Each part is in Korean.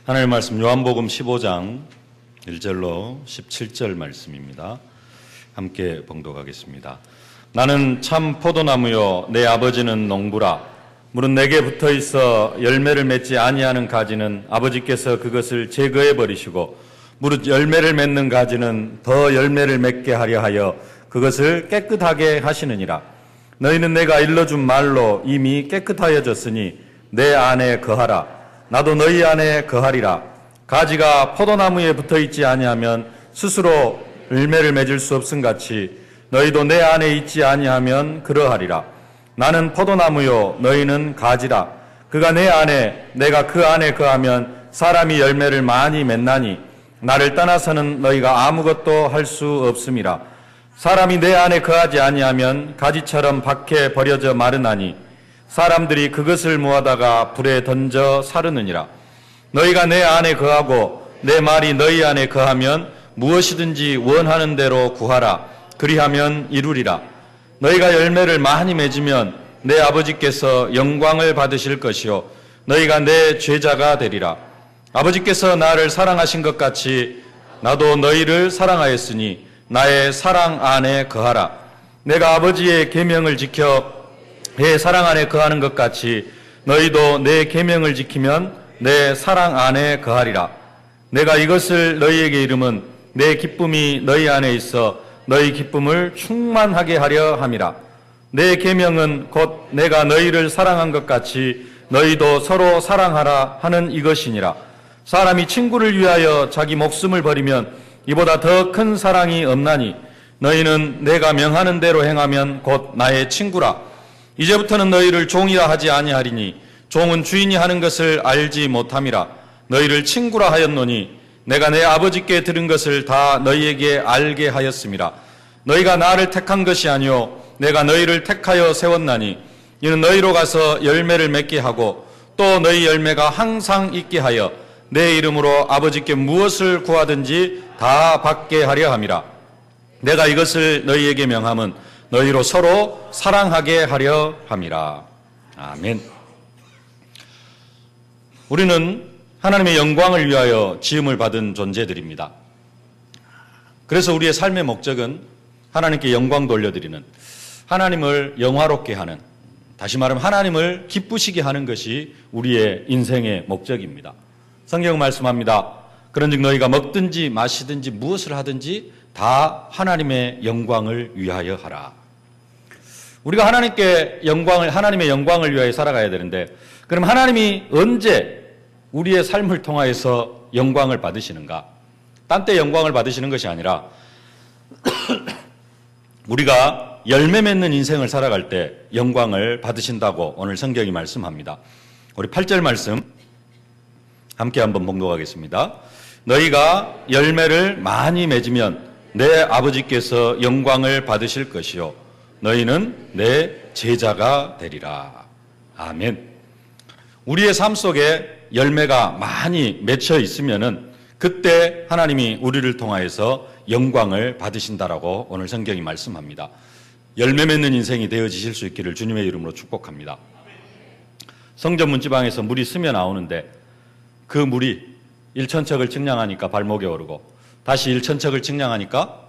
하나님의 말씀 요한복음 15장 1절로 17절 말씀입니다. 함께 봉독하겠습니다. 나는 참 포도나무요 내 아버지는 농부라. 물은 내게 붙어 있어 열매를 맺지 아니하는 가지는 아버지께서 그것을 제거해 버리시고 무릇 열매를 맺는 가지는 더 열매를 맺게 하려 하여 그것을 깨끗하게 하시느니라. 너희는 내가 일러준 말로 이미 깨끗하여졌으니 내 안에 거하라. 나도 너희 안에 거하리라. 가지가 포도나무에 붙어 있지 아니하면 스스로 열매를 맺을 수 없음 같이 너희도 내 안에 있지 아니하면 그러하리라. 나는 포도나무요 너희는 가지라. 그가 내 안에 내가 그 안에 거하면 사람이 열매를 많이 맺나니 나를 떠나서는 너희가 아무것도 할 수 없음이라. 사람이 내 안에 거하지 아니하면 가지처럼 밖에 버려져 마르나니 사람들이 그것을 모아다가 불에 던져 사르느니라. 너희가 내 안에 거하고 내 말이 너희 안에 거하면 무엇이든지 원하는 대로 구하라. 그리하면 이루리라. 너희가 열매를 많이 맺으면 내 아버지께서 영광을 받으실 것이요 너희가 내 제자가 되리라. 아버지께서 나를 사랑하신 것 같이 나도 너희를 사랑하였으니 나의 사랑 안에 거하라. 내가 아버지의 계명을 지켜 내 사랑 안에 거하는 것 같이 너희도 내 계명을 지키면 내 사랑 안에 거하리라. 내가 이것을 너희에게 이름은 내 기쁨이 너희 안에 있어 너희 기쁨을 충만하게 하려 함이라. 내 계명은 곧 내가 너희를 사랑한 것 같이 너희도 서로 사랑하라 하는 이것이니라. 사람이 친구를 위하여 자기 목숨을 버리면 이보다 더 큰 사랑이 없나니 너희는 내가 명하는 대로 행하면 곧 나의 친구라. 이제부터는 너희를 종이라 하지 아니하리니 종은 주인이 하는 것을 알지 못함이라. 너희를 친구라 하였노니 내가 내 아버지께 들은 것을 다 너희에게 알게 하였음이라. 너희가 나를 택한 것이 아니요 내가 너희를 택하여 세웠나니 이는 너희로 가서 열매를 맺게 하고 또 너희 열매가 항상 있게 하여 내 이름으로 아버지께 무엇을 구하든지 다 받게 하려 함이라. 내가 이것을 너희에게 명함은 너희로 서로 사랑하게 하려 함이라. 아멘. 우리는 하나님의 영광을 위하여 지음을 받은 존재들입니다. 그래서 우리의 삶의 목적은 하나님께 영광 돌려드리는, 하나님을 영화롭게 하는, 다시 말하면 하나님을 기쁘시게 하는 것이 우리의 인생의 목적입니다. 성경은 말씀합니다. 그런즉 너희가 먹든지 마시든지 무엇을 하든지 다 하나님의 영광을 위하여 하라. 우리가 하나님의 영광을 위하여 살아가야 되는데, 그럼 하나님이 언제 우리의 삶을 통하여서 영광을 받으시는가? 딴 때 영광을 받으시는 것이 아니라 우리가 열매 맺는 인생을 살아갈 때 영광을 받으신다고 오늘 성경이 말씀합니다. 우리 8절 말씀 함께 한번 봉독하겠습니다. 너희가 열매를 많이 맺으면 내 아버지께서 영광을 받으실 것이요 너희는 내 제자가 되리라. 아멘. 우리의 삶 속에 열매가 많이 맺혀 있으면은 그때 하나님이 우리를 통하여서 영광을 받으신다라고 오늘 성경이 말씀합니다. 열매 맺는 인생이 되어지실 수 있기를 주님의 이름으로 축복합니다. 성전 문지방에서 물이 스며 나오는데 그 물이 1,000척을 측량하니까 발목에 오르고 다시 1,000척을 측량하니까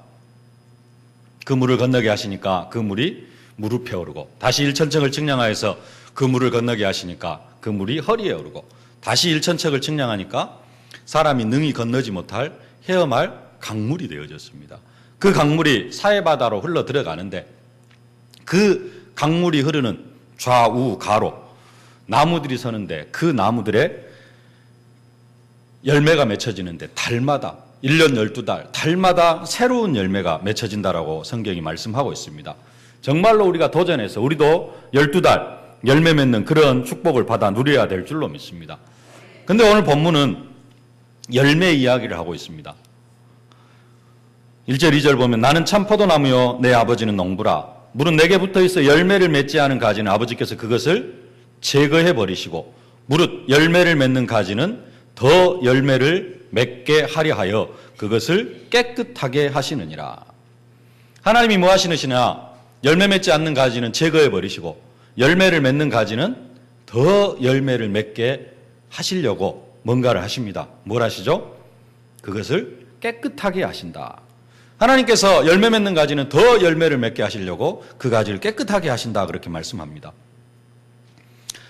그 물을 건너게 하시니까 그 물이 무릎에 오르고 다시 1,000척을 측량하여서 그 물을 건너게 하시니까 그 물이 허리에 오르고 다시 1,000척을 측량하니까 사람이 능히 건너지 못할 헤엄할 강물이 되어졌습니다. 그 강물이 사해바다로 흘러 들어가는데 그 강물이 흐르는 좌우 가로 나무들이 서는데 그 나무들의 열매가 맺혀지는데 달마다 1년 12달 달마다 새로운 열매가 맺혀진다라고 성경이 말씀하고 있습니다. 정말로 우리가 도전해서 우리도 12달 열매 맺는 그런 축복을 받아 누려야 될 줄로 믿습니다. 근데 오늘 본문은 열매 이야기를 하고 있습니다. 1절 2절 보면 나는 참 포도나무요 내 아버지는 농부라. 물은 내게 붙어 있어 열매를 맺지 않은 가지는 아버지께서 그것을 제거해 버리시고 무릇 열매를 맺는 가지는 더 열매를 맺게 하려 하여 그것을 깨끗하게 하시느니라. 하나님이 뭐 하시느냐? 열매 맺지 않는 가지는 제거해 버리시고 열매를 맺는 가지는 더 열매를 맺게 하시려고 뭔가를 하십니다. 뭘 하시죠? 그것을 깨끗하게 하신다. 하나님께서 열매 맺는 가지는 더 열매를 맺게 하시려고 그 가지를 깨끗하게 하신다. 그렇게 말씀합니다.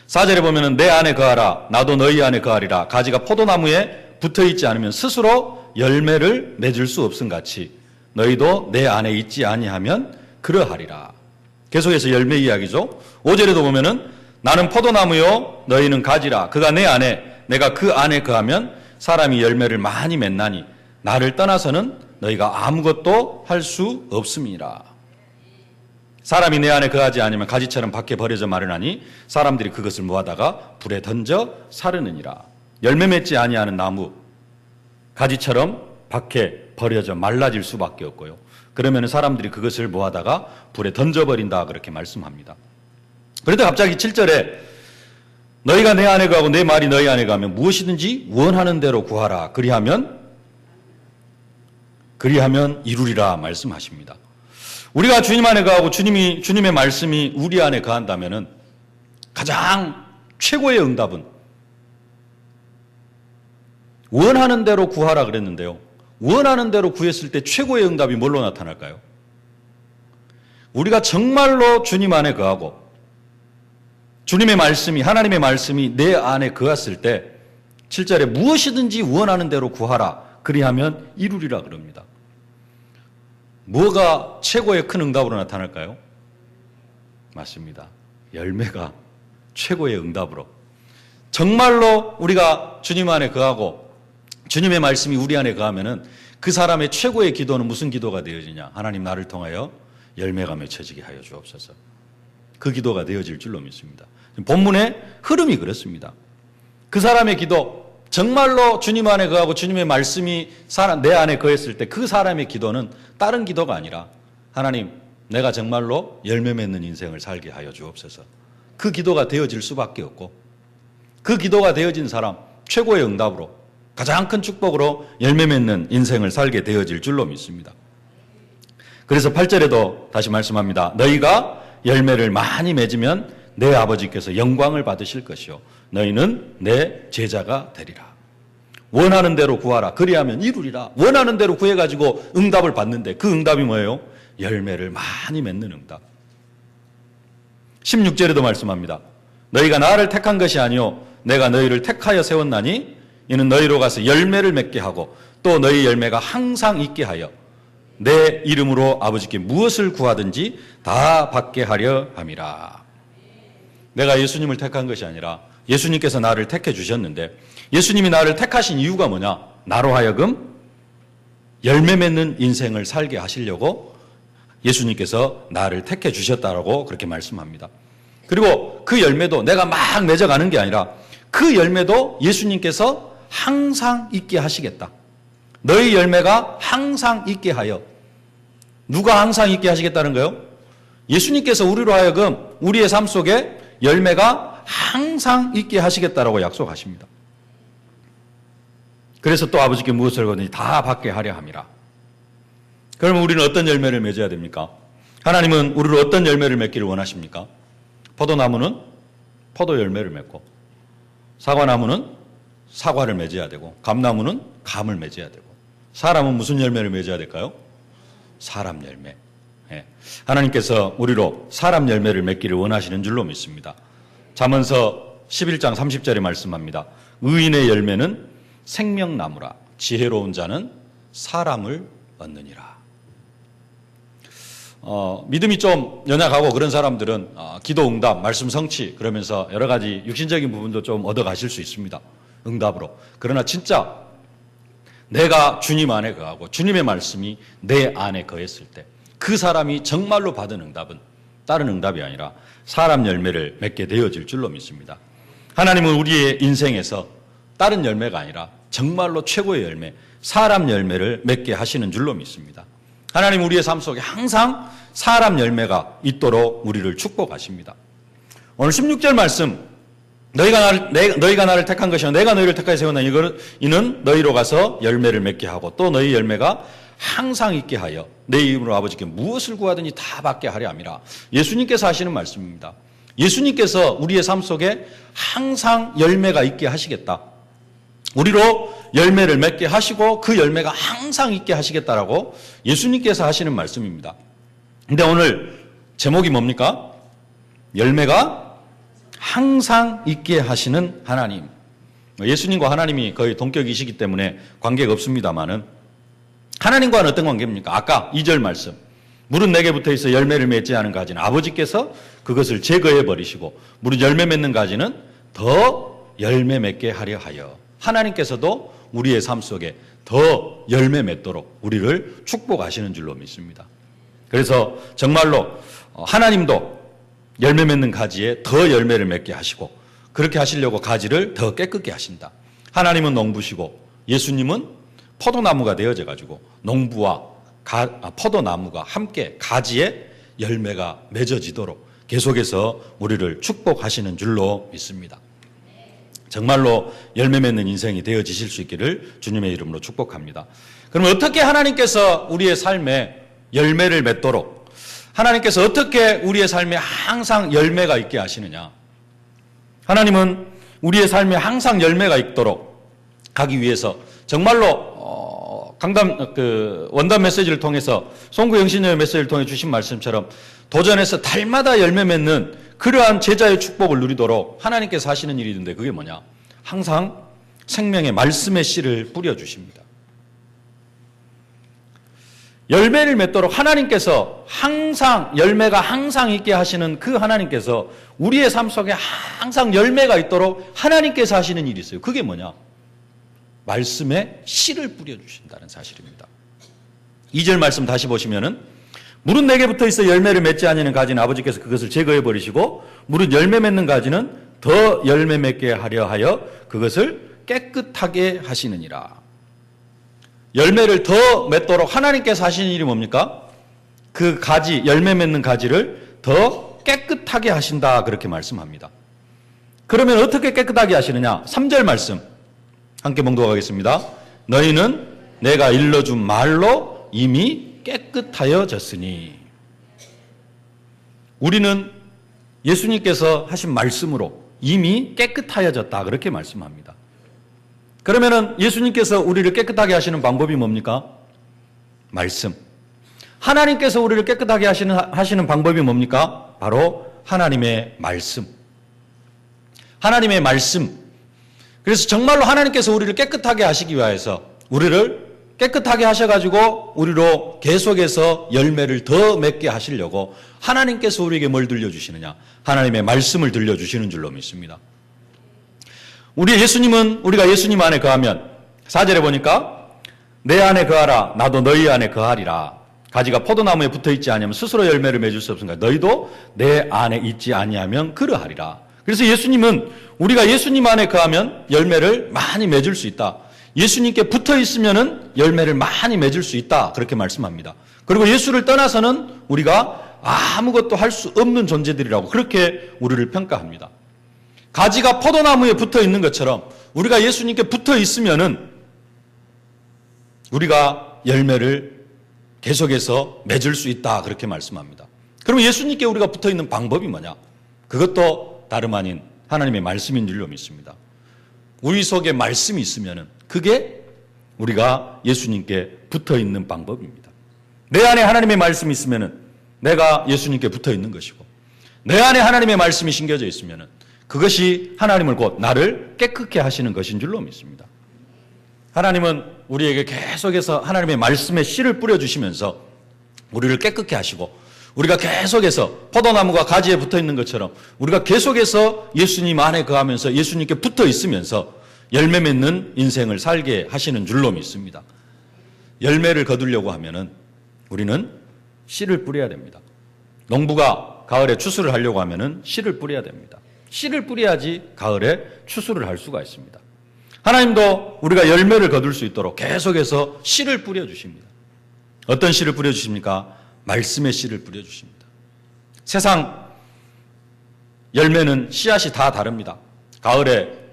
4절에 보면은 내 안에 거하라. 나도 너희 안에 거하리라. 가지가 포도나무에 붙어있지 않으면 스스로 열매를 맺을 수 없음 같이 너희도 내 안에 있지 아니하면 그러하리라. 계속해서 열매 이야기죠. 5절에도 보면은 나는 포도나무요 너희는 가지라. 그가 내 안에 내가 그 안에 거하면 사람이 열매를 많이 맺나니 나를 떠나서는 너희가 아무것도 할 수 없음이라. 사람이 내 안에 거하지 않으면 가지처럼 밖에 버려져 마르나니 사람들이 그것을 모아다가 불에 던져 사르느니라. 열매 맺지 아니하는 나무 가지처럼 밖에 버려져 말라질 수밖에 없고요. 그러면 사람들이 그것을 모아다가 불에 던져버린다 그렇게 말씀합니다. 그런데 갑자기 7절에 너희가 내 안에 거하고 내 말이 너희 안에 거하면 무엇이든지 원하는 대로 구하라. 그리하면 이루리라 말씀하십니다. 우리가 주님 안에 거하고 주님의 말씀이 우리 안에 거한다면은 가장 최고의 응답은 원하는 대로 구하라 그랬는데요. 원하는 대로 구했을 때 최고의 응답이 뭘로 나타날까요? 우리가 정말로 주님 안에 거하고 주님의 말씀이 하나님의 말씀이 내 안에 거했을 때 7절에 무엇이든지 원하는 대로 구하라. 그리하면 이루리라 그럽니다. 뭐가 최고의 큰 응답으로 나타날까요? 맞습니다. 열매가 최고의 응답으로. 정말로 우리가 주님 안에 거하고 주님의 말씀이 우리 안에 거하면은 그 사람의 최고의 기도는 무슨 기도가 되어지냐? 하나님 나를 통하여 열매가 맺혀지게 하여 주옵소서. 그 기도가 되어질 줄로 믿습니다. 본문의 흐름이 그렇습니다. 그 사람의 기도, 정말로 주님 안에 거하고 주님의 말씀이 내 안에 거했을 때 그 사람의 기도는 다른 기도가 아니라 하나님 내가 정말로 열매 맺는 인생을 살게 하여 주옵소서. 그 기도가 되어질 수밖에 없고 그 기도가 되어진 사람 최고의 응답으로 가장 큰 축복으로 열매 맺는 인생을 살게 되어질 줄로 믿습니다. 그래서 8절에도 다시 말씀합니다. 너희가 열매를 많이 맺으면 내 아버지께서 영광을 받으실 것이요 너희는 내 제자가 되리라. 원하는 대로 구하라. 그리하면 이루리라. 원하는 대로 구해가지고 응답을 받는데 그 응답이 뭐예요? 열매를 많이 맺는 응답. 16절에도 말씀합니다. 너희가 나를 택한 것이 아니요 내가 너희를 택하여 세웠나니 이는 너희로 가서 열매를 맺게 하고 또 너희 열매가 항상 있게 하여 내 이름으로 아버지께 무엇을 구하든지 다 받게 하려 함이라. 내가 예수님을 택한 것이 아니라 예수님께서 나를 택해 주셨는데 예수님이 나를 택하신 이유가 뭐냐? 나로 하여금 열매 맺는 인생을 살게 하시려고 예수님께서 나를 택해 주셨다라고 그렇게 말씀합니다. 그리고 그 열매도 내가 막 맺어가는 게 아니라 그 열매도 예수님께서 항상 있게 하시겠다. 너희 열매가 항상 있게 하여. 누가 항상 있게 하시겠다는 거예요? 예수님께서 우리로 하여금 우리의 삶 속에 열매가 항상 있게 하시겠다라고 약속하십니다. 그래서 또 아버지께 무엇을 거든지 다 받게 하려 함이라. 그러면 우리는 어떤 열매를 맺어야 됩니까? 하나님은 우리를 어떤 열매를 맺기를 원하십니까? 포도나무는 포도 열매를 맺고 사과나무는 사과를 맺어야 되고 감나무는 감을 맺어야 되고 사람은 무슨 열매를 맺어야 될까요? 사람 열매. 하나님께서 우리로 사람 열매를 맺기를 원하시는 줄로 믿습니다. 잠언서 11장 30절에 말씀합니다. 의인의 열매는 생명나무라 지혜로운 자는 사람을 얻느니라. 믿음이 좀 연약하고 그런 사람들은 기도 응답, 말씀 성취 그러면서 여러 가지 육신적인 부분도 좀 얻어가실 수 있습니다. 응답으로. 그러나 진짜 내가 주님 안에 거하고 주님의 말씀이 내 안에 거했을 때 그 사람이 정말로 받은 응답은 다른 응답이 아니라 사람 열매를 맺게 되어질 줄로 믿습니다. 하나님은 우리의 인생에서 다른 열매가 아니라 정말로 최고의 열매, 사람 열매를 맺게 하시는 줄로 믿습니다. 하나님 우리의 삶 속에 항상 사람 열매가 있도록 우리를 축복하십니다. 오늘 16절 말씀 너희가 나를 택한 것이요 내가 너희를 택하여 세웠나 이는 너희로 가서 열매를 맺게 하고 또 너희 열매가 항상 있게 하여 내 이름으로 아버지께 무엇을 구하든지 다 받게 하려 함이라. 예수님께서 하시는 말씀입니다. 예수님께서 우리의 삶 속에 항상 열매가 있게 하시겠다. 우리로 열매를 맺게 하시고 그 열매가 항상 있게 하시겠다라고 예수님께서 하시는 말씀입니다. 근데 오늘 제목이 뭡니까? 열매가 항상 있게 하시는 하나님. 예수님과 하나님이 거의 동격이시기 때문에 관계가 없습니다만은 하나님과는 어떤 관계입니까? 아까 2절 말씀. 물은 내게 붙어 있어 열매를 맺지 않은 가지는 아버지께서 그것을 제거해 버리시고 물은 열매 맺는 가지는 더 열매 맺게 하려 하여 하나님께서도 우리의 삶 속에 더 열매 맺도록 우리를 축복하시는 줄로 믿습니다. 그래서 정말로 하나님도 열매 맺는 가지에 더 열매를 맺게 하시고 그렇게 하시려고 가지를 더 깨끗게 하신다. 하나님은 농부시고 예수님은 포도나무가 되어져 가지고 농부와 포도나무가 함께 가지에 열매가 맺어지도록 계속해서 우리를 축복하시는 줄로 믿습니다. 정말로 열매 맺는 인생이 되어지실 수 있기를 주님의 이름으로 축복합니다. 그럼 어떻게 하나님께서 우리의 삶에 열매를 맺도록 하나님께서 어떻게 우리의 삶에 항상 열매가 있게 하시느냐? 하나님은 우리의 삶에 항상 열매가 있도록 가기 위해서 정말로 원단 메시지를 통해서 송구 영신의 메시지를 통해 주신 말씀처럼 도전해서 달마다 열매 맺는 그러한 제자의 축복을 누리도록 하나님께서 하시는 일이 있는데 그게 뭐냐? 항상 생명의 말씀의 씨를 뿌려주십니다. 열매를 맺도록 하나님께서 항상 열매가 항상 있게 하시는 그 하나님께서 우리의 삶 속에 항상 열매가 있도록 하나님께서 하시는 일이 있어요. 그게 뭐냐? 말씀에 씨를 뿌려주신다는 사실입니다. 2절 말씀 다시 보시면은 물은 내게 붙어 있어 열매를 맺지 아니하는 가지는 아버지께서 그것을 제거해 버리시고 물은 열매 맺는 가지는 더 열매 맺게 하려 하여 그것을 깨끗하게 하시느니라. 열매를 더 맺도록 하나님께서 하시는 일이 뭡니까? 그 가지, 열매 맺는 가지를 더 깨끗하게 하신다 그렇게 말씀합니다. 그러면 어떻게 깨끗하게 하시느냐? 3절 말씀 함께 봉독하겠습니다. 너희는 내가 일러준 말로 이미 깨끗하여졌으니. 우리는 예수님께서 하신 말씀으로 이미 깨끗하여졌다 그렇게 말씀합니다. 그러면은 예수님께서 우리를 깨끗하게 하시는 방법이 뭡니까? 말씀. 하나님께서 우리를 깨끗하게 하시는 방법이 뭡니까? 바로 하나님의 말씀. 하나님의 말씀. 그래서 정말로 하나님께서 우리를 깨끗하게 하시기 위해서 우리를 깨끗하게 하셔가지고 우리로 계속해서 열매를 더 맺게 하시려고 하나님께서 우리에게 뭘 들려주시느냐? 하나님의 말씀을 들려주시는 줄로 믿습니다. 우리 예수님은 우리가 예수님 안에 거하면 4절에 보니까 내 안에 거하라 나도 너희 안에 거하리라. 가지가 포도나무에 붙어있지 아니하면 스스로 열매를 맺을 수 없으니까 너희도 내 안에 있지 아니하면 그러하리라. 그래서 예수님은 우리가 예수님 안에 거하면 열매를 많이 맺을 수 있다. 예수님께 붙어 있으면은 열매를 많이 맺을 수 있다. 그렇게 말씀합니다. 그리고 예수를 떠나서는 우리가 아무것도 할 수 없는 존재들이라고 그렇게 우리를 평가합니다. 가지가 포도나무에 붙어 있는 것처럼 우리가 예수님께 붙어 있으면은 우리가 열매를 계속해서 맺을 수 있다. 그렇게 말씀합니다. 그럼 예수님께 우리가 붙어 있는 방법이 뭐냐? 그것도 다름 아닌 하나님의 말씀인 줄로 믿습니다. 우리 속에 말씀이 있으면은 그게 우리가 예수님께 붙어 있는 방법입니다. 내 안에 하나님의 말씀이 있으면은 내가 예수님께 붙어 있는 것이고 내 안에 하나님의 말씀이 심겨져 있으면은 그것이 하나님을 곧 나를 깨끗게 하시는 것인 줄로 믿습니다. 하나님은 우리에게 계속해서 하나님의 말씀에 씨를 뿌려주시면서 우리를 깨끗게 하시고 우리가 계속해서 포도나무가 가지에 붙어 있는 것처럼 우리가 계속해서 예수님 안에 거하면서 예수님께 붙어 있으면서 열매 맺는 인생을 살게 하시는 줄로 믿습니다. 열매를 거두려고 하면은 우리는 씨를 뿌려야 됩니다. 농부가 가을에 추수를 하려고 하면은 씨를 뿌려야 됩니다. 씨를 뿌려야지 가을에 추수를 할 수가 있습니다. 하나님도 우리가 열매를 거둘 수 있도록 계속해서 씨를 뿌려주십니다. 어떤 씨를 뿌려주십니까? 말씀의 씨를 뿌려주십니다. 세상 열매는 씨앗이 다 다릅니다. 가을에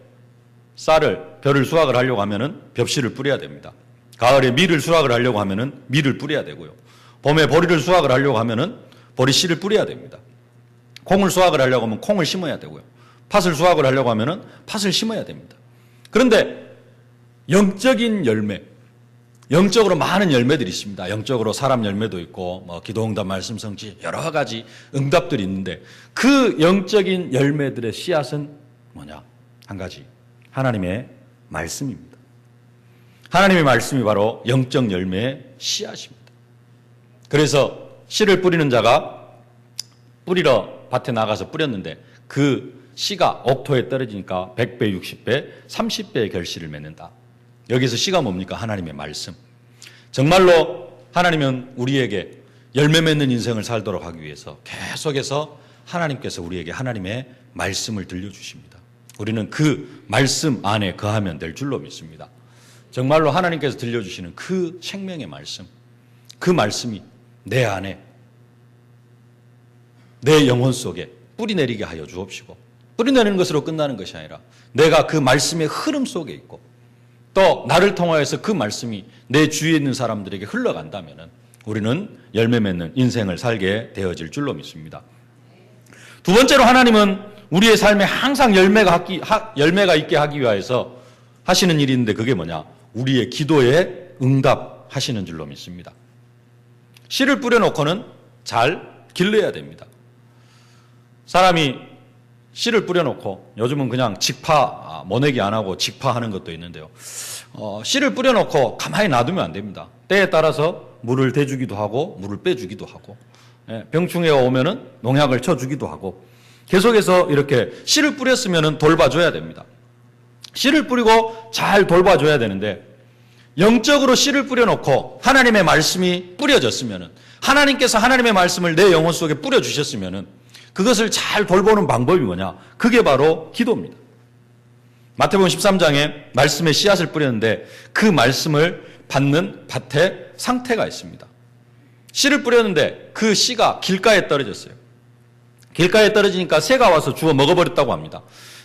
벼를 수확을 하려고 하면은 벽씨를 뿌려야 됩니다. 가을에 밀을 수확을 하려고 하면은 밀을 뿌려야 되고요. 봄에 보리를 수확을 하려고 하면은 보리 씨를 뿌려야 됩니다. 콩을 수확을 하려고 하면 콩을 심어야 되고요. 팥을 수확을 하려고 하면은 팥을 심어야 됩니다. 그런데 영적인 열매, 영적으로 많은 열매들이 있습니다. 영적으로 사람 열매도 있고 기도응답, 말씀 성취 여러 가지 응답들이 있는데 그 영적인 열매들의 씨앗은 뭐냐? 한 가지, 하나님의 말씀입니다. 하나님의 말씀이 바로 영적 열매의 씨앗입니다. 그래서 씨를 뿌리는 자가 뿌리러 밭에 나가서 뿌렸는데 그 씨가 옥토에 떨어지니까 100배, 60배, 30배의 결실을 맺는다. 여기서 씨가 뭡니까? 하나님의 말씀. 정말로 하나님은 우리에게 열매 맺는 인생을 살도록 하기 위해서 계속해서 하나님께서 우리에게 하나님의 말씀을 들려주십니다. 우리는 그 말씀 안에 거하면 될 줄로 믿습니다. 정말로 하나님께서 들려주시는 그 생명의 말씀, 그 말씀이 내 안에, 내 영혼 속에 뿌리 내리게 하여 주옵시고, 뿌리 내리는 것으로 끝나는 것이 아니라 내가 그 말씀의 흐름 속에 있고 또 나를 통하여서 그 말씀이 내 주위에 있는 사람들에게 흘러간다면 우리는 열매 맺는 인생을 살게 되어질 줄로 믿습니다. 두 번째로 하나님은 우리의 삶에 항상 열매가 있게 하기 위해서 하시는 일이 있는데 그게 뭐냐? 우리의 기도에 응답하시는 줄로 믿습니다. 씨를 뿌려놓고는 잘 길러야 됩니다. 사람이 씨를 뿌려놓고 요즘은 그냥 모내기 안 하고 직파하는 것도 있는데요. 씨를 뿌려놓고 가만히 놔두면 안 됩니다. 때에 따라서 물을 대주기도 하고 물을 빼주기도 하고 병충해가 오면은 농약을 쳐주기도 하고 계속해서 이렇게 씨를 뿌렸으면은 돌봐줘야 됩니다. 씨를 뿌리고 잘 돌봐줘야 되는데 영적으로 씨를 뿌려놓고 하나님의 말씀이 뿌려졌으면은 하나님께서 하나님의 말씀을 내 영혼 속에 뿌려주셨으면은 그것을 잘 돌보는 방법이 뭐냐? 그게 바로 기도입니다. 마태복음 13장에 말씀의 씨앗을 뿌렸는데 그 말씀을 받는 밭에 상태가 있습니다. 씨를 뿌렸는데 그 씨가 길가에 떨어졌어요. 길가에 떨어지니까 새가 와서 주워 먹어버렸다고 합니다.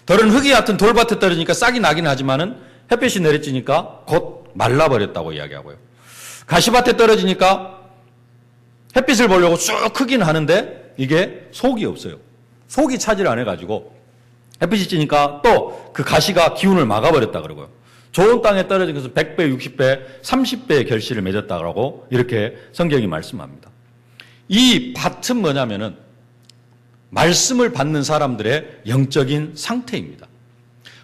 덜은 흙이 얕은 돌밭에 떨어지니까 싹이 나긴 하지만은 햇빛이 내리쬐니까 곧 말라버렸다고 이야기하고요. 가시밭에 떨어지니까 햇빛을 보려고 쭉 크긴 하는데 이게 속이 없어요. 속이 차지를 안 해가지고 햇빛이 찌니까 또 그 가시가 기운을 막아버렸다 그러고요. 좋은 땅에 떨어진 것은 100배, 60배, 30배의 결실을 맺었다고 이렇게 성경이 말씀합니다. 이 밭은 뭐냐면은 말씀을 받는 사람들의 영적인 상태입니다.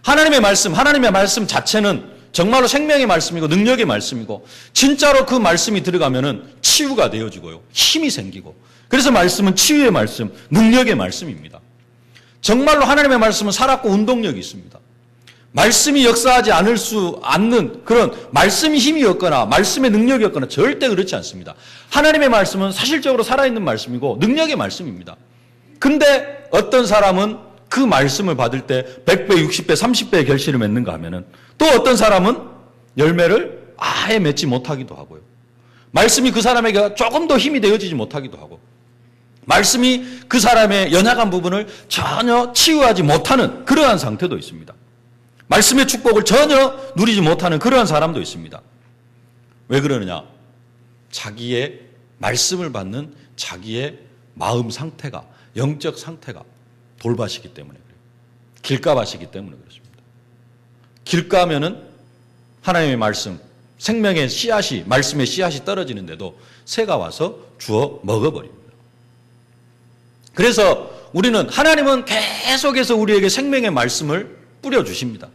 하나님의 말씀 자체는 정말로 생명의 말씀이고 능력의 말씀이고 진짜로 그 말씀이 들어가면은 치유가 되어지고요. 힘이 생기고 그래서 말씀은 치유의 말씀, 능력의 말씀입니다. 정말로 하나님의 말씀은 살았고 운동력이 있습니다. 말씀이 역사하지 않는 그런 말씀이 힘이 없거나 말씀의 능력이 없거나 절대 그렇지 않습니다. 하나님의 말씀은 사실적으로 살아있는 말씀이고 능력의 말씀입니다. 근데 어떤 사람은 그 말씀을 받을 때 100배, 60배, 30배의 결실을 맺는가 하면은 또 어떤 사람은 열매를 아예 맺지 못하기도 하고요. 말씀이 그 사람에게 조금 더 힘이 되어지지 못하기도 하고 말씀이 그 사람의 연약한 부분을 전혀 치유하지 못하는 그러한 상태도 있습니다. 말씀의 축복을 전혀 누리지 못하는 그러한 사람도 있습니다. 왜 그러느냐? 자기의 말씀을 받는 자기의 마음 상태가, 영적 상태가 돌밭이기 때문에 그래요. 길가밭이기 때문에 그렇습니다. 길가면은 하나님의 말씀, 생명의 씨앗이, 말씀의 씨앗이 떨어지는데도 새가 와서 주워 먹어버립니다. 그래서 우리는 하나님은 계속해서 우리에게 생명의 말씀을 뿌려주십니다.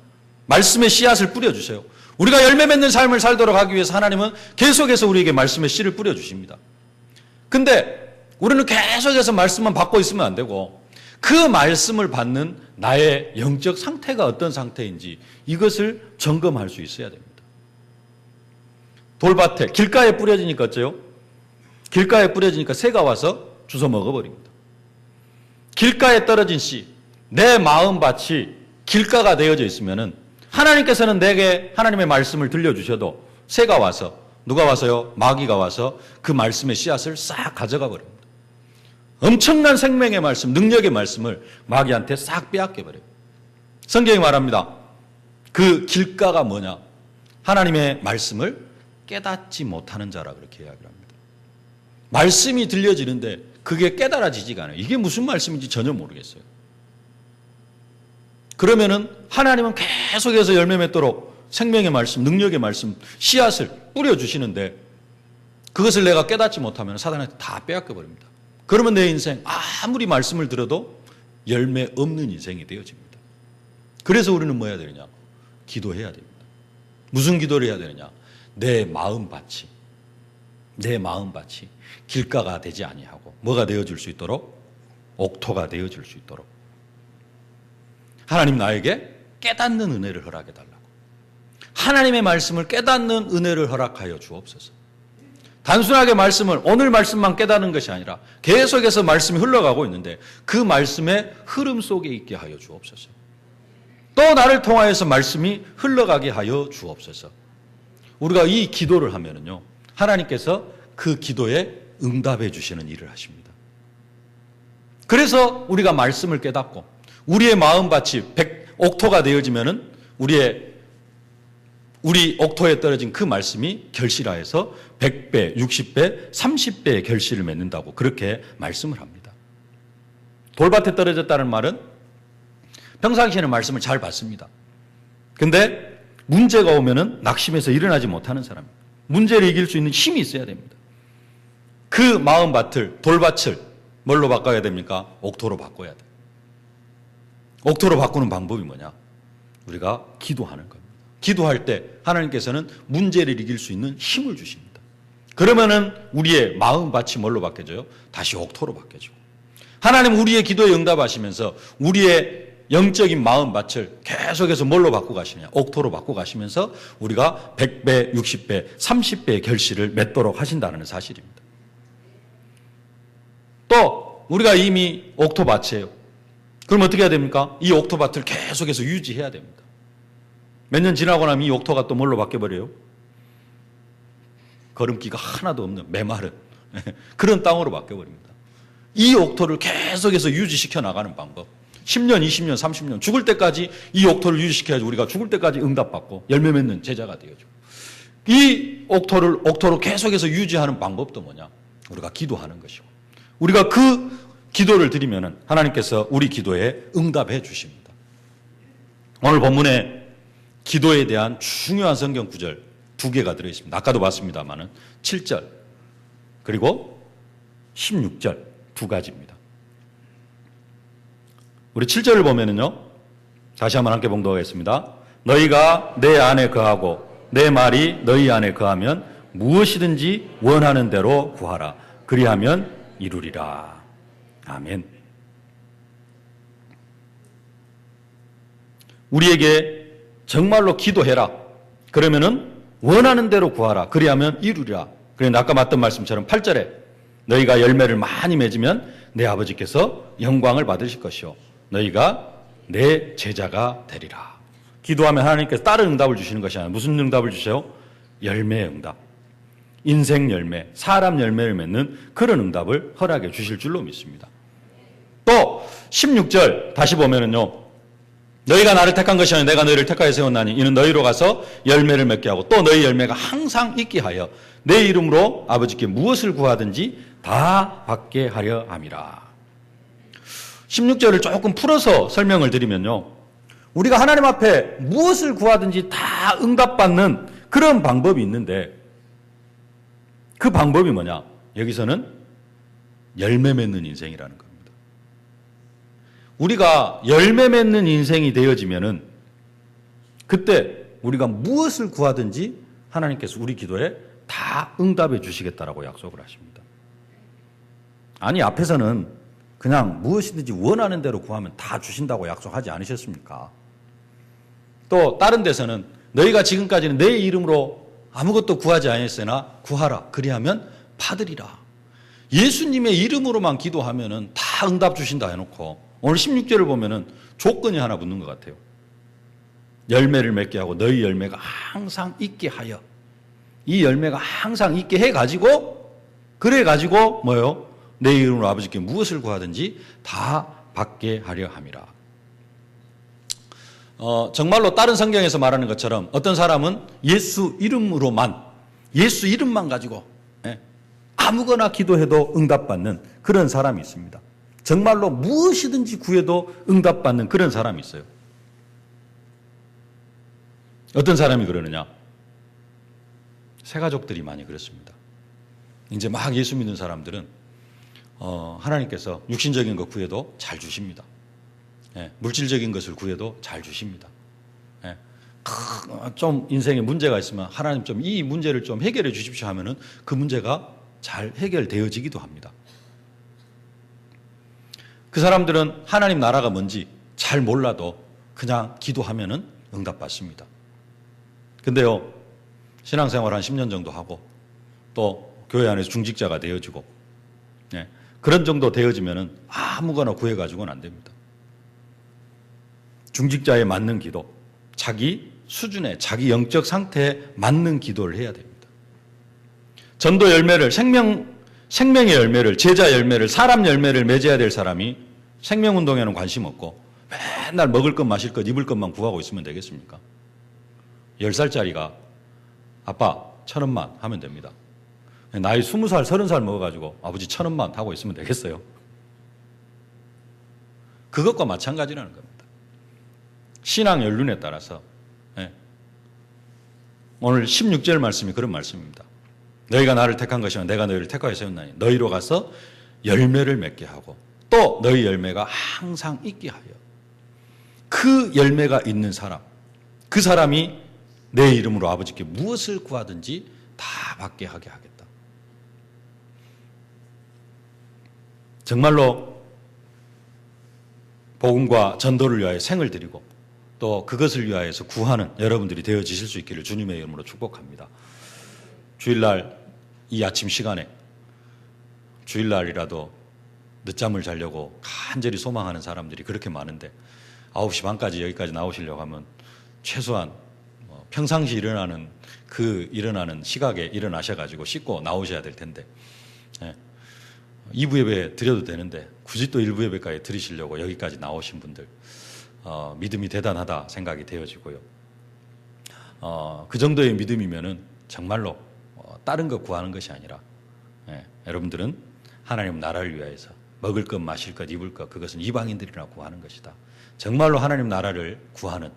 말씀의 씨앗을 뿌려주세요. 우리가 열매 맺는 삶을 살도록 하기 위해서 하나님은 계속해서 우리에게 말씀의 씨를 뿌려주십니다. 근데 우리는 계속해서 말씀만 받고 있으면 안 되고 그 말씀을 받는 나의 영적 상태가 어떤 상태인지 이것을 점검할 수 있어야 됩니다. 돌밭에, 길가에 뿌려지니까 어째요? 길가에 뿌려지니까 새가 와서 주워 먹어버립니다. 길가에 떨어진 씨, 내 마음밭이 길가가 되어져 있으면은 하나님께서는 내게 하나님의 말씀을 들려주셔도 새가 와서, 누가 와서요? 마귀가 와서 그 말씀의 씨앗을 싹 가져가 버립니다. 엄청난 생명의 말씀, 능력의 말씀을 마귀한테 싹 빼앗겨 버려요. 성경이 말합니다. 그 길가가 뭐냐? 하나님의 말씀을 깨닫지 못하는 자라 그렇게 이야기를 합니다. 말씀이 들려지는데 그게 깨달아지지가 않아요. 이게 무슨 말씀인지 전혀 모르겠어요. 그러면은 하나님은 계속해서 열매 맺도록 생명의 말씀, 능력의 말씀, 씨앗을 뿌려주시는데 그것을 내가 깨닫지 못하면 사단한테 다 빼앗겨 버립니다. 그러면 내 인생 아무리 말씀을 들어도 열매 없는 인생이 되어집니다. 그래서 우리는 뭐 해야 되느냐? 기도해야 됩니다. 무슨 기도를 해야 되느냐? 내 마음밭이 길가가 되지 아니하고 뭐가 되어줄 수 있도록? 옥토가 되어줄 수 있도록 하나님 나에게 깨닫는 은혜를 허락해달라고. 하나님의 말씀을 깨닫는 은혜를 허락하여 주옵소서. 단순하게 말씀을 오늘 말씀만 깨닫는 것이 아니라 계속해서 말씀이 흘러가고 있는데 그 말씀의 흐름 속에 있게 하여 주옵소서. 또 나를 통하여서 말씀이 흘러가게 하여 주옵소서. 우리가 이 기도를 하면은요, 하나님께서 그 기도에 응답해 주시는 일을 하십니다. 그래서 우리가 말씀을 깨닫고 우리의 마음밭이 옥토가 되어지면은 우리 옥토에 떨어진 그 말씀이 결실하여서 100배, 60배, 30배의 결실을 맺는다고 그렇게 말씀을 합니다. 돌밭에 떨어졌다는 말은 평상시에는 말씀을 잘 받습니다. 근데 문제가 오면은 낙심해서 일어나지 못하는 사람입니다. 문제를 이길 수 있는 힘이 있어야 됩니다. 그 마음밭을, 돌밭을 뭘로 바꿔야 됩니까? 옥토로 바꿔야 돼요. 옥토로 바꾸는 방법이 뭐냐? 우리가 기도하는 겁니다. 기도할 때 하나님께서는 문제를 이길 수 있는 힘을 주십니다. 그러면은 우리의 마음밭이 뭘로 바뀌어져요? 다시 옥토로 바뀌어지고. 하나님 우리의 기도에 응답하시면서 우리의 영적인 마음밭을 계속해서 뭘로 바꾸고 가시느냐? 옥토로 바꾸고 가시면서 우리가 100배, 60배, 30배의 결실을 맺도록 하신다는 사실입니다. 또 우리가 이미 옥토밭이에요. 그럼 어떻게 해야 됩니까? 이 옥토밭을 계속해서 유지해야 됩니다. 몇 년 지나고 나면 이 옥토가 또 뭘로 바뀌어버려요? 거름기가 하나도 없는 메마른 그런 땅으로 바뀌어버립니다. 이 옥토를 계속해서 유지시켜 나가는 방법. 10년, 20년, 30년 죽을 때까지 이 옥토를 유지시켜야지 우리가 죽을 때까지 응답받고 열매 맺는 제자가 되어죠. 이 옥토를 계속해서 유지하는 방법도 뭐냐? 우리가 기도하는 것이고 우리가 그 기도를 드리면은 하나님께서 우리 기도에 응답해 주십니다. 오늘 본문에 기도에 대한 중요한 성경 구절 2개가 들어있습니다. 아까도 봤습니다만은 7절 그리고 16절 2가지입니다. 우리 7절을 보면은요, 다시 한번 함께 봉독하겠습니다. 너희가 내 안에 거하고 내 말이 너희 안에 거하면 무엇이든지 원하는 대로 구하라. 그리하면 이루리라. 아멘. 우리에게 정말로 기도해라. 그러면은 원하는 대로 구하라. 그리하면 이루리라. 그런데 아까 맞던 말씀처럼 8절에 너희가 열매를 많이 맺으면 내 아버지께서 영광을 받으실 것이요 너희가 내 제자가 되리라. 기도하면 하나님께서 다른 응답을 주시는 것이 아니라 무슨 응답을 주세요? 열매의 응답. 인생 열매, 사람 열매를 맺는 그런 응답을 허락해 주실 줄로 믿습니다. 또 16절 다시 보면은요, 너희가 나를 택한 것이 아니라 내가 너희를 택하여 세웠나니 이는 너희로 가서 열매를 맺게 하고 또 너희 열매가 항상 있게 하여 내 이름으로 아버지께 무엇을 구하든지 다 받게 하려 함이라. 16절을 조금 풀어서 설명을 드리면요, 우리가 하나님 앞에 무엇을 구하든지 다 응답받는 그런 방법이 있는데 그 방법이 뭐냐? 여기서는 열매 맺는 인생이라는 겁니다. 우리가 열매 맺는 인생이 되어지면은 그때 우리가 무엇을 구하든지 하나님께서 우리 기도에 다 응답해 주시겠다라고 약속을 하십니다. 아니, 앞에서는 그냥 무엇이든지 원하는 대로 구하면 다 주신다고 약속하지 않으셨습니까? 또 다른 데서는 너희가 지금까지는 내 이름으로 아무것도 구하지 아니했으나 구하라. 그리하면 받으리라. 예수님의 이름으로만 기도하면은 다 응답 주신다 해놓고 오늘 16절을 보면은 조건이 하나 붙는 것 같아요. 열매를 맺게 하고 너희 열매가 항상 있게 하여. 이 열매가 항상 있게 해가지고 그래가지고 뭐요? 내 이름으로 아버지께 무엇을 구하든지 다 받게 하려 함이라. 정말로 다른 성경에서 말하는 것처럼 어떤 사람은 예수 이름으로만, 예수 이름만 가지고 아무거나 기도해도 응답받는 그런 사람이 있습니다. 정말로 무엇이든지 구해도 응답받는 그런 사람이 있어요. 어떤 사람이 그러느냐? 새가족들이 많이 그렇습니다. 이제 막 예수 믿는 사람들은 하나님께서 육신적인 것 구해도 잘 주십니다. 예, 물질적인 것을 구해도 잘 주십니다. 예, 좀 인생에 문제가 있으면 하나님 좀 이 문제를 좀 해결해 주십시오 하면은 그 문제가 잘 해결되어지기도 합니다. 그 사람들은 하나님 나라가 뭔지 잘 몰라도 그냥 기도하면은 응답받습니다. 근데요, 신앙생활 한 10년 정도 하고 또 교회 안에서 중직자가 되어지고 예, 그런 정도 되어지면은 아무거나 구해가지고는 안 됩니다. 중직자에 맞는 기도, 자기 수준에 자기 영적 상태에 맞는 기도를 해야 됩니다. 전도 열매를 생명의 열매를, 제자 열매를, 사람 열매를 맺어야 될 사람이 생명운동에는 관심 없고 맨날 먹을 것, 마실 것, 입을 것만 구하고 있으면 되겠습니까? 10살짜리가 아빠 1,000원만 하면 됩니다. 나이 20살, 30살 먹어가지고 아버지 1,000원만 하고 있으면 되겠어요? 그것과 마찬가지라는 겁니다. 신앙 연륜에 따라서 오늘 16절 말씀이 그런 말씀입니다. 너희가 나를 택한 것이면 내가 너희를 택하여 세웠나니 너희로 가서 열매를 맺게 하고 또 너희 열매가 항상 있게 하여 그 열매가 있는 사람, 그 사람이 내 이름으로 아버지께 무엇을 구하든지 다 받게 하게 하겠다. 정말로 복음과 전도를 위하여 생을 드리고 또 그것을 위하여서 구하는 여러분들이 되어지실 수 있기를 주님의 이름으로 축복합니다. 주일날 이 아침 시간에 주일날이라도 늦잠을 자려고 간절히 소망하는 사람들이 그렇게 많은데 9시 반까지 여기까지 나오시려고 하면 최소한 평상시 일어나는 시각에 일어나셔가지고 씻고 나오셔야 될 텐데 2부 예배 드려도 되는데 굳이 또 1부 예배까지 드리시려고 여기까지 나오신 분들 믿음이 대단하다 생각이 되어지고요. 그 정도의 믿음이면은 정말로 다른 것 구하는 것이 아니라 여러분들은 하나님 나라를 위하여서 먹을 것, 마실 것, 입을 것 그것은 이방인들이나 구하는 것이다. 정말로 하나님 나라를 구하는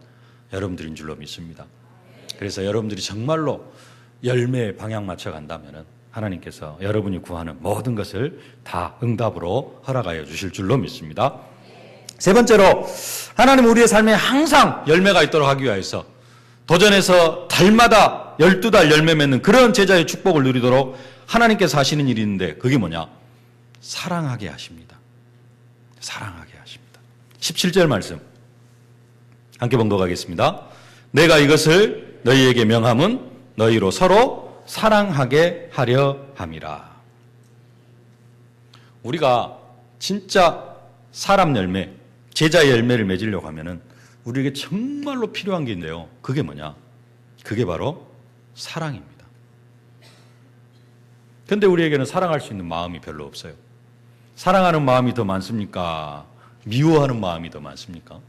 여러분들인 줄로 믿습니다. 그래서 여러분들이 정말로 열매에 방향 맞춰 간다면은 하나님께서 여러분이 구하는 모든 것을 다 응답으로 허락하여 주실 줄로 믿습니다. 세 번째로 하나님 우리의 삶에 항상 열매가 있도록 하기 위해서 도전에서 달마다 12달 열매 맺는 그런 제자의 축복을 누리도록 하나님께서 하시는 일이 있는데 그게 뭐냐? 사랑하게 하십니다. 사랑하게 하십니다. 17절 말씀 함께 봉독하겠습니다. 내가 이것을 너희에게 명함은 너희로 서로 사랑하게 하려 함이라. 우리가 진짜 사람 열매, 제자의 열매를 맺으려고 하면은 우리에게 정말로 필요한 게 있는데요. 그게 뭐냐? 그게 바로 사랑입니다. 그런데 우리에게는 사랑할 수 있는 마음이 별로 없어요. 사랑하는 마음이 더 많습니까? 미워하는 마음이 더 많습니까?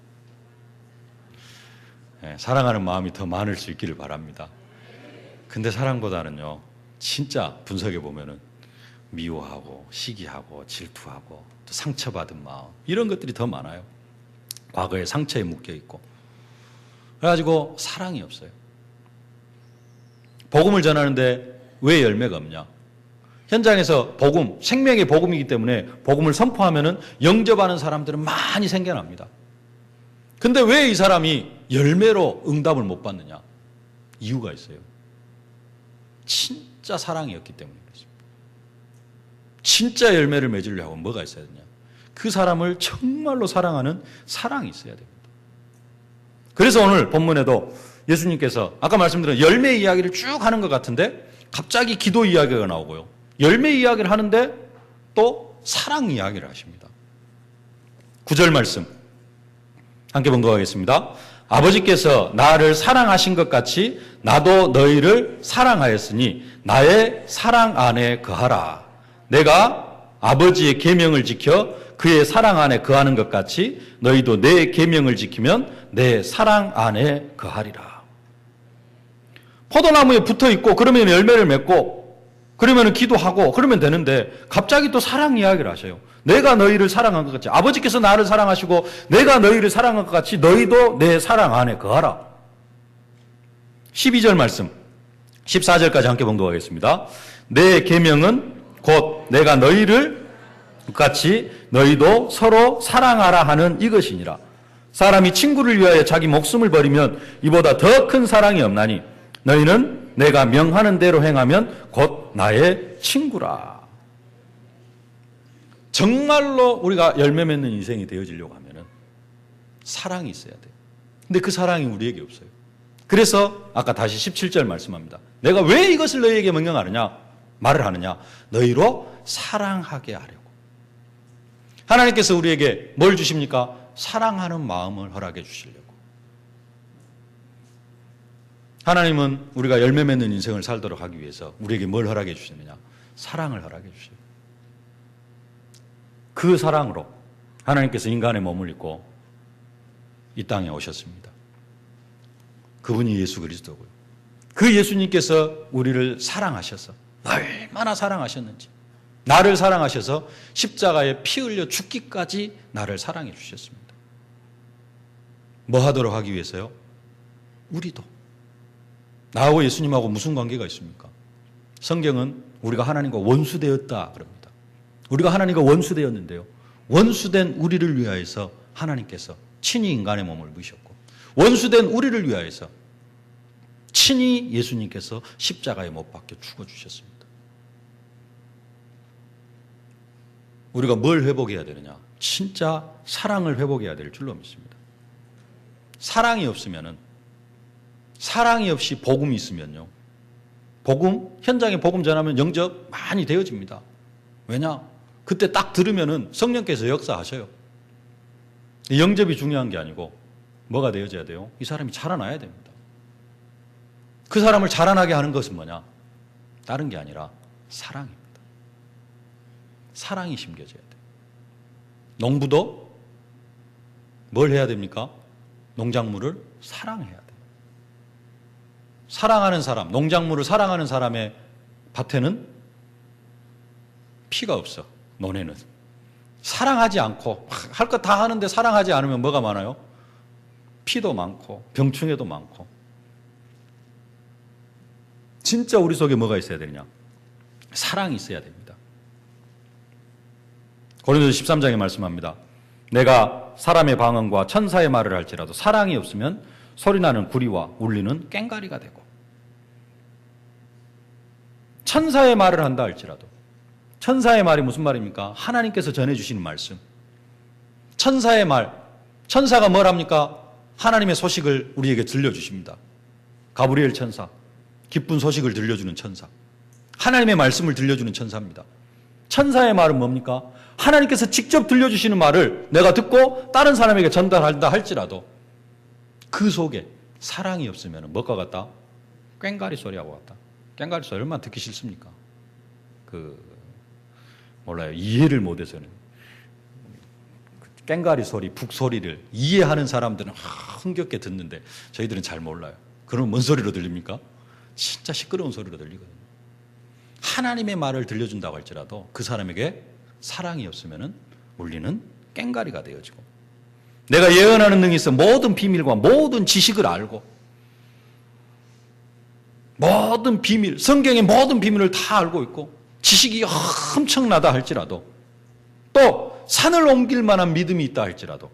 사랑하는 마음이 더 많을 수 있기를 바랍니다. 근데 사랑보다는요, 진짜 분석해 보면은 미워하고 시기하고 질투하고 또 상처받은 마음 이런 것들이 더 많아요. 과거의 상처에 묶여 있고 그래가지고 사랑이 없어요. 복음을 전하는데 왜 열매가 없냐? 현장에서 복음, 생명의 복음이기 때문에 복음을 선포하면은 영접하는 사람들은 많이 생겨납니다. 근데 왜 이 사람이 열매로 응답을 못 받느냐? 이유가 있어요. 진짜 사랑이었기 때문에 그렇습니다. 진짜 열매를 맺으려고 뭐가 있어야 되냐? 그 사람을 정말로 사랑하는 사랑이 있어야 됩니다. 그래서 오늘 본문에도 예수님께서 아까 말씀드린 열매 이야기를 쭉 하는 것 같은데 갑자기 기도 이야기가 나오고요. 열매 이야기를 하는데 또 사랑 이야기를 하십니다. 9절 말씀 함께 봉독하겠습니다. 아버지께서 나를 사랑하신 것 같이 나도 너희를 사랑하였으니 나의 사랑 안에 거하라. 내가 아버지의 계명을 지켜 그의 사랑 안에 거하는 것 같이 너희도 내 계명을 지키면 내 사랑 안에 거하리라. 포도나무에 붙어 있고 그러면 열매를 맺고 그러면 기도하고 그러면 되는데 갑자기 또 사랑 이야기를 하셔요. 내가 너희를 사랑한 것 같이 아버지께서 나를 사랑하시고 내가 너희를 사랑한 것 같이 너희도 내 사랑 안에 거하라. 12절 말씀 14절까지 함께 봉독하겠습니다. 내 계명은 곧 내가 너희를 같이 너희도 서로 사랑하라 하는 이것이니라. 사람이 친구를 위하여 자기 목숨을 버리면 이보다 더 큰 사랑이 없나니 너희는 내가 명하는 대로 행하면 곧 나의 친구라. 정말로 우리가 열매 맺는 인생이 되어지려고 하면은 사랑이 있어야 돼요. 근데 그 사랑이 우리에게 없어요. 그래서 아까 다시 17절 말씀합니다. 내가 왜 이것을 너희에게 명령하느냐? 말을 하느냐? 너희로 사랑하게 하려고. 하나님께서 우리에게 뭘 주십니까? 사랑하는 마음을 허락해 주시려고. 하나님은 우리가 열매 맺는 인생을 살도록 하기 위해서 우리에게 뭘 허락해 주시느냐? 사랑을 허락해 주셔요. 그 사랑으로 하나님께서 인간의 몸을 입고 이 땅에 오셨습니다. 그분이 예수 그리스도고요. 그 예수님께서 우리를 사랑하셔서 얼마나 사랑하셨는지, 나를 사랑하셔서 십자가에 피 흘려 죽기까지 나를 사랑해 주셨습니다. 뭐 하도록 하기 위해서요? 우리도. 나하고 예수님하고 무슨 관계가 있습니까? 성경은 우리가 하나님과 원수되었다 그럽니다. 우리가 하나님과 원수되었는데요, 원수된 우리를 위하여서 하나님께서 친히 인간의 몸을 입으셨고, 원수된 우리를 위하여서 친히 예수님께서 십자가에 못 박혀 죽어주셨습니다. 우리가 뭘 회복해야 되느냐? 진짜 사랑을 회복해야 될 줄로 믿습니다. 사랑이 없으면은, 사랑이 없이 복음이 있으면요, 복음, 현장에 복음 전하면 영접 많이 되어집니다. 왜냐? 그때 딱 들으면은 성령께서 역사하셔요. 영접이 중요한 게 아니고 뭐가 되어져야 돼요? 이 사람이 자라나야 됩니다. 그 사람을 자라나게 하는 것은 뭐냐? 다른 게 아니라 사랑입니다. 사랑이 심겨져야 돼요. 농부도 뭘 해야 됩니까? 농작물을 사랑해야 돼요. 사랑하는 사람, 농작물을 사랑하는 사람의 밭에는 피가 없어. 논에는. 사랑하지 않고 할 것 다 하는데 사랑하지 않으면 뭐가 많아요? 피도 많고 병충해도 많고. 진짜 우리 속에 뭐가 있어야 되느냐? 사랑이 있어야 됩니다. 고린도서 13장에 말씀합니다. 내가 사람의 방언과 천사의 말을 할지라도 사랑이 없으면 소리나는 구리와 울리는 꽹과리가 되고, 천사의 말을 한다 할지라도, 천사의 말이 무슨 말입니까? 하나님께서 전해주시는 말씀. 천사의 말, 천사가 뭘 합니까? 하나님의 소식을 우리에게 들려주십니다. 가브리엘 천사, 기쁜 소식을 들려주는 천사, 하나님의 말씀을 들려주는 천사입니다. 천사의 말은 뭡니까? 하나님께서 직접 들려주시는 말을 내가 듣고 다른 사람에게 전달한다 할지라도 그 속에 사랑이 없으면 뭐가 같다? 꽹과리 소리하고 같다. 꽹과리 소리 얼마나 듣기 싫습니까? 몰라요. 이해를 못해서는. 꽹과리 소리, 북소리를 이해하는 사람들은 흥겹게 듣는데 저희들은 잘 몰라요. 그럼 뭔 소리로 들립니까? 진짜 시끄러운 소리로 들리거든요. 하나님의 말을 들려준다고 할지라도 그 사람에게 사랑이 없으면 울리는 꽹과리가 되어지고, 내가 예언하는 능이 있어 모든 비밀과 모든 지식을 알고 모든 비밀, 성경의 모든 비밀을 다 알고 있고 지식이 엄청나다 할지라도, 또 산을 옮길 만한 믿음이 있다 할지라도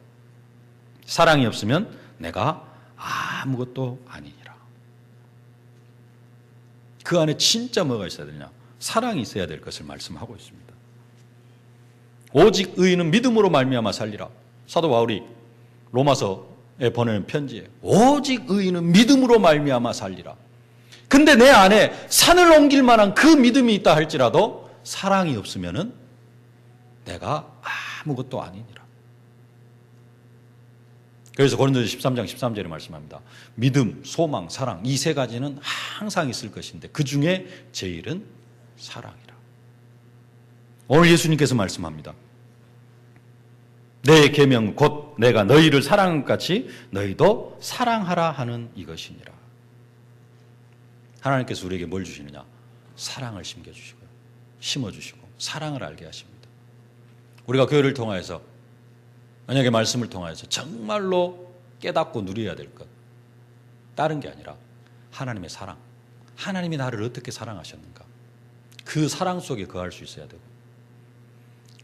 사랑이 없으면 내가 아무것도 아니니라. 그 안에 진짜 뭐가 있어야 되냐? 사랑이 있어야 될 것을 말씀하고 있습니다. 오직 의인은 믿음으로 말미암아 살리라. 사도 바울이 로마서에 보내는 편지에 오직 의인은 믿음으로 말미암아 살리라. 근데 내 안에 산을 옮길 만한 그 믿음이 있다 할지라도 사랑이 없으면은 내가 아무것도 아니니라. 그래서 고린도서 13장 13절에 말씀합니다. 믿음, 소망, 사랑, 이 세 가지는 항상 있을 것인데 그 중에 제일은 사랑이라. 오늘 예수님께서 말씀합니다. 내 계명 곧 내가 너희를 사랑한 것 같이 너희도 사랑하라 하는 이것이니라. 하나님께서 우리에게 뭘 주시느냐? 사랑을 심겨주시고요, 심어주시고 사랑을 알게 하십니다. 우리가 교회를 통하여서, 만약에 말씀을 통하여서 정말로 깨닫고 누려야 될 것, 다른 게 아니라 하나님의 사랑. 하나님이 나를 어떻게 사랑하셨는가. 그 사랑 속에 거할 수 있어야 되고,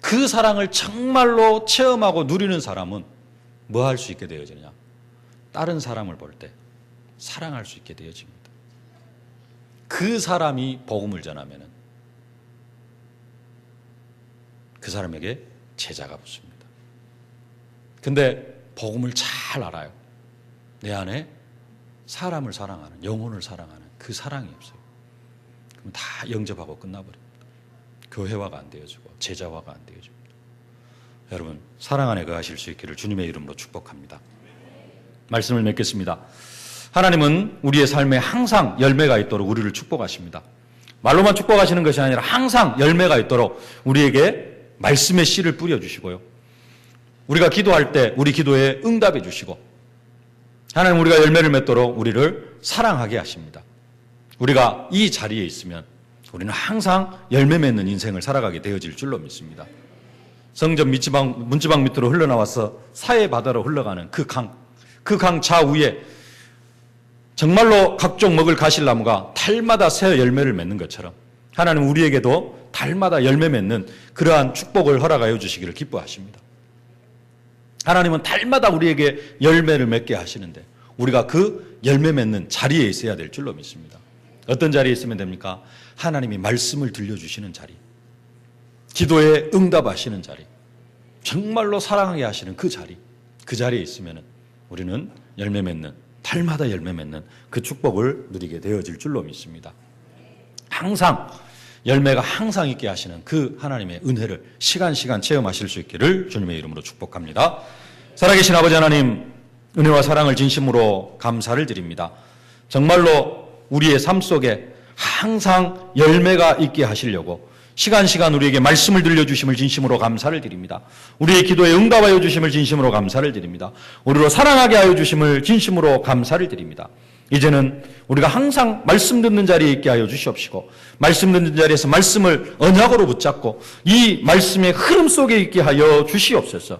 그 사랑을 정말로 체험하고 누리는 사람은 뭐 할 수 있게 되어지느냐. 다른 사람을 볼 때 사랑할 수 있게 되어집니다. 그 사람이 복음을 전하면은 그 사람에게 제자가 붙습니다. 근데 복음을 잘 알아요. 내 안에 사람을 사랑하는, 영혼을 사랑하는 그 사랑이 없어요. 그럼 다 영접하고 끝나버립니다. 교회화가 안 되어지고 제자화가 안 되어집니다. 여러분, 사랑 안에 거하실 수 있기를 주님의 이름으로 축복합니다. 말씀을 맺겠습니다. 하나님은 우리의 삶에 항상 열매가 있도록 우리를 축복하십니다. 말로만 축복하시는 것이 아니라 항상 열매가 있도록 우리에게 말씀의 씨를 뿌려주시고요. 우리가 기도할 때 우리 기도에 응답해 주시고, 하나님 우리가 열매를 맺도록 우리를 사랑하게 하십니다. 우리가 이 자리에 있으면 우리는 항상 열매 맺는 인생을 살아가게 되어질 줄로 믿습니다. 성전 문지방 밑으로 흘러나와서 사해 바다로 흘러가는 그 강 좌우에 정말로 각종 먹을 가실나무가 달마다 새 열매를 맺는 것처럼 하나님 우리에게도 달마다 열매 맺는 그러한 축복을 허락하여 주시기를 기뻐하십니다. 하나님은 달마다 우리에게 열매를 맺게 하시는데 우리가 그 열매 맺는 자리에 있어야 될 줄로 믿습니다. 어떤 자리에 있으면 됩니까? 하나님이 말씀을 들려주시는 자리, 기도에 응답하시는 자리, 정말로 사랑하게 하시는 그 자리, 그 자리에 있으면 우리는 열매 맺는, 달마다 열매 맺는 그 축복을 누리게 되어질 줄로 믿습니다. 항상 열매가 항상 있게 하시는 그 하나님의 은혜를 시간 체험하실 수 있기를 주님의 이름으로 축복합니다. 살아계신 아버지 하나님, 은혜와 사랑을 진심으로 감사를 드립니다. 정말로 우리의 삶 속에 항상 열매가 있게 하시려고 시간 우리에게 말씀을 들려주심을 진심으로 감사를 드립니다. 우리의 기도에 응답하여 주심을 진심으로 감사를 드립니다. 우리로 사랑하게 하여 주심을 진심으로 감사를 드립니다. 이제는 우리가 항상 말씀 듣는 자리에 있게 하여 주시옵시고, 말씀 듣는 자리에서 말씀을 언약으로 붙잡고 이 말씀의 흐름 속에 있게 하여 주시옵소서.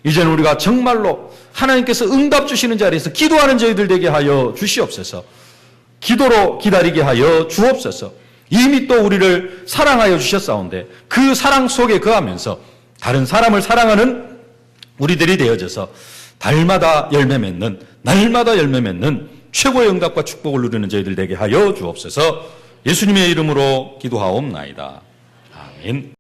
이제는 우리가 정말로 하나님께서 응답 주시는 자리에서 기도하는 저희들 되게 하여 주시옵소서. 기도로 기다리게 하여 주옵소서. 이미 또 우리를 사랑하여 주셨사온데 그 사랑 속에 거하면서 다른 사람을 사랑하는 우리들이 되어져서 달마다 열매 맺는, 날마다 열매 맺는 최고의 응답과 축복을 누리는 저희들 되게 하여 주옵소서. 예수님의 이름으로 기도하옵나이다. 아멘.